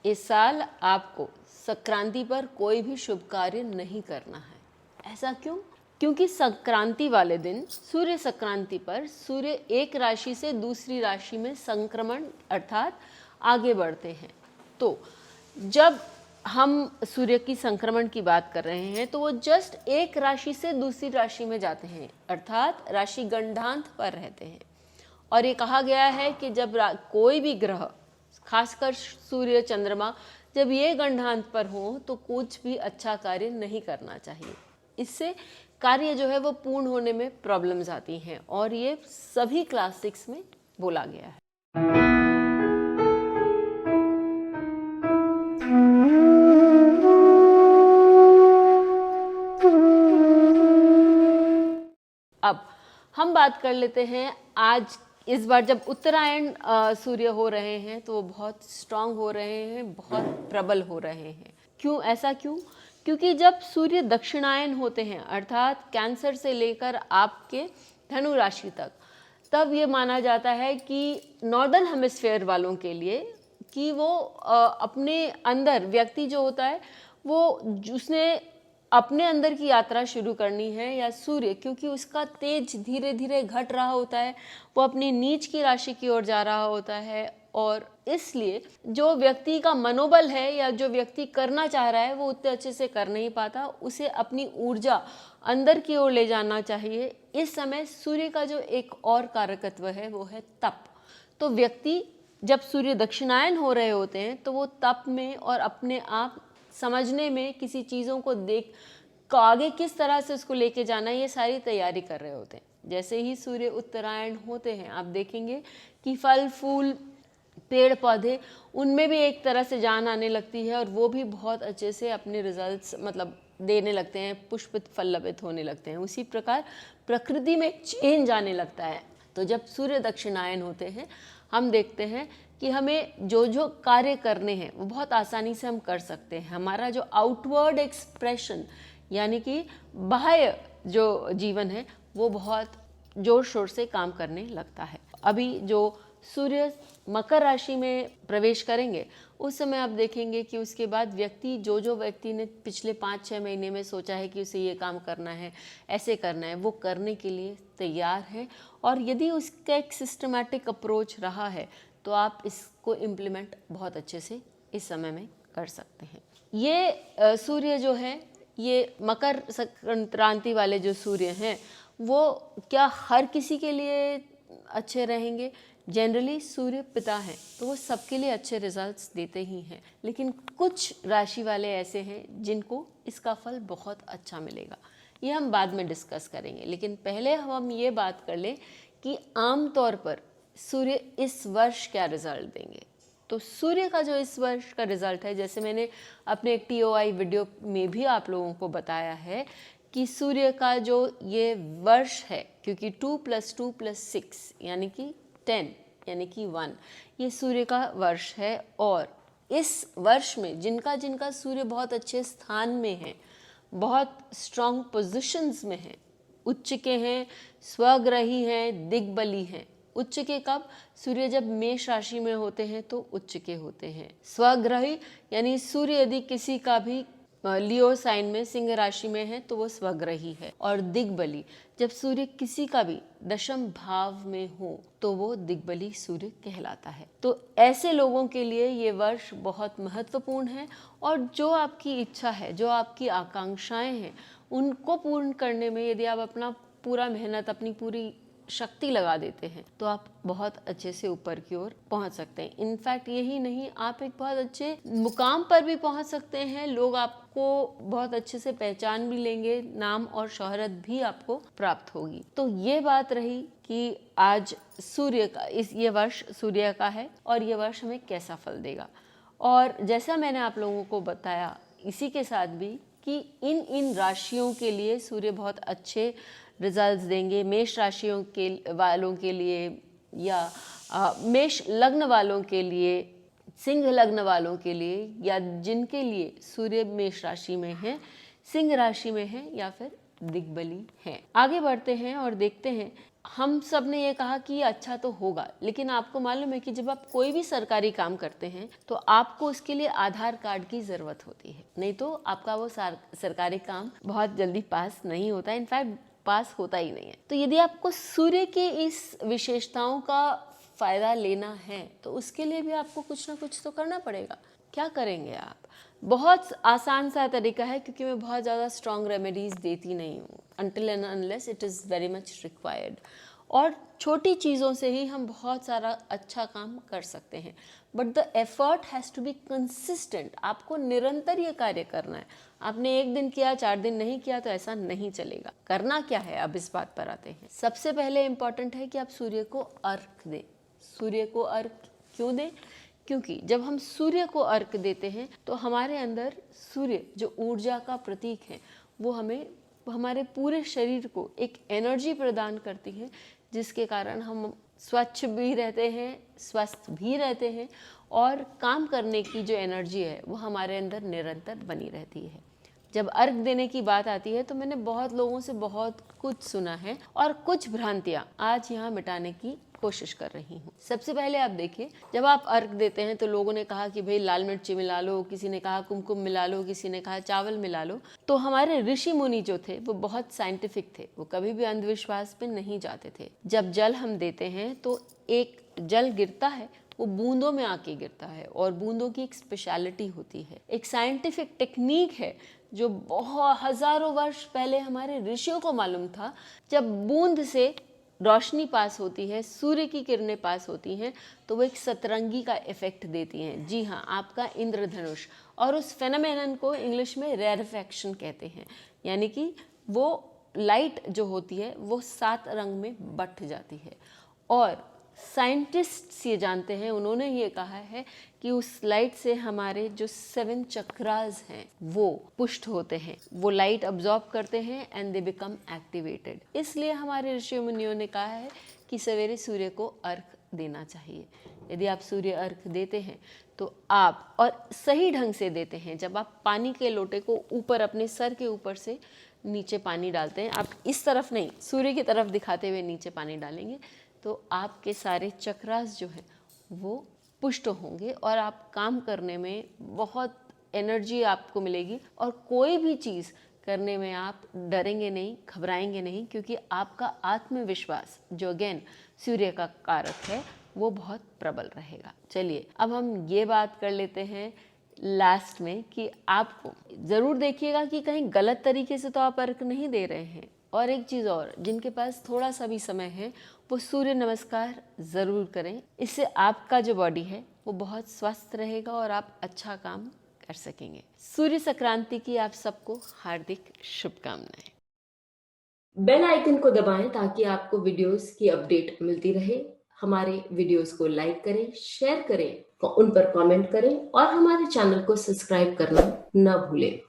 इस साल आपको संक्रांति पर कोई भी शुभ कार्य नहीं करना है। ऐसा क्यों? क्योंकि संक्रांति वाले दिन सूर्य संक्रांति पर सूर्य एक राशि से दूसरी राशि में संक्रमण अर्थात आगे बढ़ते हैं। तो जब हम सूर्य की संक्रमण की बात कर रहे हैं तो वो जस्ट एक राशि से दूसरी राशि में जाते हैं अर्थात राशि गंडांत पर रहते हैं। और ये कहा गया है कि जब कोई भी ग्रह, खासकर सूर्य चंद्रमा, जब ये गंडांत पर हो तो कुछ भी अच्छा कार्य नहीं करना चाहिए। इससे कार्य जो है वो पूर्ण होने में प्रॉब्लम्स आती हैं और ये सभी क्लास 6 में बोला गया है। अब हम बात कर लेते हैं आज इस बार जब उत्तरायण सूर्य हो रहे हैं तो वो बहुत स्ट्रांग हो रहे हैं, बहुत प्रबल हो रहे हैं। क्यों? ऐसा क्यों? क्योंकि जब सूर्य दक्षिणायन होते हैं अर्थात कैंसर से लेकर आपके धनु राशि तक, तब ये माना जाता है कि नॉर्दर्न हेमिस्फेयर वालों के लिए कि वो अपने अंदर व्यक्ति जो होता है वो उसने अपने अंदर की यात्रा शुरू करनी है, या सूर्य क्योंकि उसका तेज धीरे धीरे घट रहा होता है, वो अपनी नीच की राशि की ओर जा रहा होता है और इसलिए जो व्यक्ति का मनोबल है या जो व्यक्ति करना चाह रहा है वो उतने अच्छे से कर नहीं पाता। उसे अपनी ऊर्जा अंदर की ओर ले जाना चाहिए। इस समय सूर्य का जो एक और कारकत्व है वो है तप। तो व्यक्ति जब सूर्य दक्षिणायन हो रहे होते हैं तो वो तप में और अपने आप समझने में, किसी चीज़ों को देख आगे किस तरह से उसको लेके जाना है, ये सारी तैयारी कर रहे होते हैं। जैसे ही सूर्य उत्तरायण होते हैं आप देखेंगे कि फल फूल पेड़ पौधे उनमें भी एक तरह से जान आने लगती है और वो भी बहुत अच्छे से अपने रिजल्ट्स मतलब देने लगते हैं, पुष्पित फल्लवित होने लगते हैं। उसी प्रकार प्रकृति में चेंज आने लगता है। तो जब सूर्य दक्षिणायन होते हैं हम देखते हैं कि हमें जो जो कार्य करने हैं वो बहुत आसानी से हम कर सकते हैं। हमारा जो आउटवर्ड एक्सप्रेशन यानी कि बाह्य जो जीवन है वो बहुत जोर शोर से काम करने लगता है। अभी जो सूर्य मकर राशि में प्रवेश करेंगे उस समय आप देखेंगे कि उसके बाद व्यक्ति जो व्यक्ति ने पिछले 5-6 महीने में सोचा है कि उसे ये काम करना है, ऐसे करना है, वो करने के लिए तैयार है। और यदि उसका एक सिस्टमैटिक अप्रोच रहा है तो आप इसको इम्प्लीमेंट बहुत अच्छे से इस समय में कर सकते हैं। ये सूर्य जो है, ये मकर संक्रांति वाले जो सूर्य हैं वो क्या हर किसी के लिए अच्छे रहेंगे? जनरली सूर्य पिता हैं तो वो सबके लिए अच्छे रिजल्ट्स देते ही हैं, लेकिन कुछ राशि वाले ऐसे हैं जिनको इसका फल बहुत अच्छा मिलेगा। ये हम बाद में डिस्कस करेंगे, लेकिन पहले हम ये बात कर लें कि आम तौर पर सूर्य इस वर्ष क्या रिजल्ट देंगे। तो सूर्य का जो इस वर्ष का रिजल्ट है, जैसे मैंने अपने एक TOI वीडियो में भी आप लोगों को बताया है कि सूर्य का जो ये वर्ष है, क्योंकि 2 + 2 + 6 यानी कि 10 यानी कि 1, ये सूर्य का वर्ष है। और इस वर्ष में जिनका जिनका सूर्य बहुत अच्छे स्थान में है, बहुत स्ट्रॉन्ग पोजीशंस में है, उच्च के हैं, स्वग्रही हैं, दिग्बली हैं। उच्च के कब? सूर्य जब मेष राशि में होते हैं तो उच्च के होते हैं। स्वग्रही यानी सूर्य यदि किसी का भी लियो साइन में सिंह राशि में है तो वो स्वग्रही है। और दिग्बली जब सूर्य किसी का भी दशम भाव में हो तो वो दिग्बली सूर्य कहलाता है। तो ऐसे लोगों के लिए ये वर्ष बहुत महत्वपूर्ण है और जो आपकी इच्छा है, जो आपकी आकांक्षाएं हैं, उनको पूर्ण करने में यदि आप अपना पूरा मेहनत, अपनी पूरी शक्ति लगा देते हैं तो आप बहुत अच्छे से ऊपर की ओर पहुंच सकते हैं। इनफैक्ट यही नहीं, आप एक बहुत अच्छे मुकाम पर भी पहुंच सकते हैं। लोग आपको बहुत अच्छे से पहचान भी लेंगे, नाम और शोहरत भी आपको प्राप्त होगी। तो ये बात रही कि आज सूर्य का ये वर्ष सूर्य का है और ये वर्ष हमें कैसा फल देगा। और जैसा मैंने आप लोगों को बताया इसी के साथ भी कि इन राशियों के लिए सूर्य बहुत अच्छे रिजल्ट्स देंगे। मेष राशियों के वालों के लिए या मेष लग्न वालों के लिए, सिंह लग्न वालों के लिए, या जिनके लिए सूर्य मेष राशि में है, सिंह राशि में है या फिर दिग्बली है। आगे बढ़ते हैं और देखते हैं हम सब ने ये कहा कि ये अच्छा तो होगा, लेकिन आपको मालूम है कि जब आप कोई भी सरकारी काम करते हैं तो आपको उसके लिए आधार कार्ड की ज़रूरत होती है, नहीं तो आपका वो सरकारी काम बहुत जल्दी पास नहीं होता, इनफैक्ट पास होता ही नहीं है। तो यदि आपको सूर्य की इस विशेषताओं का फ़ायदा लेना है तो उसके लिए भी आपको कुछ ना कुछ तो करना पड़ेगा। क्या करेंगे आप? बहुत आसान सा तरीका है, क्योंकि मैं बहुत ज़्यादा स्ट्रॉन्ग रेमेडीज़ देती नहीं हूँ, until and unless it is very much required. और छोटी चीज़ों से ही हम बहुत सारा अच्छा काम कर सकते हैं, but the effort has to be consistent. आपको निरंतर ये कार्य करना है। आपने एक दिन किया, 4 दिन नहीं किया तो ऐसा नहीं चलेगा। करना क्या है, अब इस बात पर आते हैं। सबसे पहले इम्पॉर्टेंट है कि आप सूर्य को अर्घ्य दें। सूर्य को अर्घ्य क्यों दें? क्योंकि जब हम सूर्य को अर्घ्य देते हैं तो हमारे अंदर सूर्य जो ऊर्जा का प्रतीक है वो हमें हमारे पूरे शरीर को एक एनर्जी प्रदान करती है, जिसके कारण हम स्वच्छ भी रहते हैं, स्वस्थ भी रहते हैं, और काम करने की जो एनर्जी है वो हमारे अंदर निरंतर बनी रहती है। जब अर्घ देने की बात आती है तो मैंने बहुत लोगों से बहुत कुछ सुना है और कुछ भ्रांतियाँ आज यहाँ मिटाने की कोशिश कर रही हूँ। सबसे पहले आप देखिए, जब आप अर्घ देते हैं तो लोगों ने कहा कि भाई लाल मिर्ची मिला लो, किसी ने कहा कुमकुम मिला लो, किसी ने कहा चावल मिला लो। तो हमारे ऋषि मुनि जो थे वो बहुत साइंटिफिक थे, वो कभी भी अंधविश्वास पे नहीं जाते थे। जब जल हम देते हैं तो एक जल गिरता है, वो बूंदों में आके गिरता है, और बूंदों की एक स्पेशलिटी होती है, एक साइंटिफिक टेक्निक है जो बहुत हजारों वर्ष पहले हमारे ऋषियों को मालूम था। जब बूंद से रोशनी पास होती है, सूर्य की किरणें पास होती हैं, तो वो एक सतरंगी का इफेक्ट देती हैं। जी हाँ, आपका इंद्रधनुष। और उस फेनोमेनन को इंग्लिश में रेरफेक्शन कहते हैं, यानी कि वो लाइट जो होती है वो 7 रंग में बट जाती है। और साइंटिस्ट्स ये जानते हैं, उन्होंने ये कहा है कि उस लाइट से हमारे जो 7 चक्रास हैं वो पुष्ट होते हैं, वो लाइट अब्जॉर्ब करते हैं एंड दे बिकम एक्टिवेटेड। इसलिए हमारे ऋषि मुनियों ने कहा है कि सवेरे सूर्य को अर्घ देना चाहिए। यदि आप सूर्य अर्घ देते हैं तो आप, और सही ढंग से देते हैं, जब आप पानी के लोटे को ऊपर अपने सर के ऊपर से नीचे पानी डालते हैं, आप इस तरफ नहीं सूर्य की तरफ दिखाते हुए नीचे पानी डालेंगे, तो आपके सारे चक्रास जो है वो पुष्ट होंगे और आप काम करने में बहुत एनर्जी आपको मिलेगी, और कोई भी चीज़ करने में आप डरेंगे नहीं, घबराएंगे नहीं, क्योंकि आपका आत्मविश्वास जो अगेन सूर्य का कारक है वो बहुत प्रबल रहेगा। चलिए अब हम ये बात कर लेते हैं लास्ट में कि आपको ज़रूर देखिएगा कि कहीं गलत तरीके से तो आप अर्घ नहीं दे रहे हैं। और एक चीज़ और, जिनके पास थोड़ा सा भी समय है वो सूर्य नमस्कार ज़रूर करें। इससे आपका जो बॉडी है वो बहुत स्वस्थ रहेगा और आप अच्छा काम कर सकेंगे। सूर्य संक्रांति की आप सबको हार्दिक शुभकामनाएं। बेल आइकन को दबाएं ताकि आपको वीडियोस की अपडेट मिलती रहे। हमारे वीडियोस को लाइक करें, शेयर करें, उन पर कमेंट करें और हमारे चैनल को सब्सक्राइब करना न भूलें।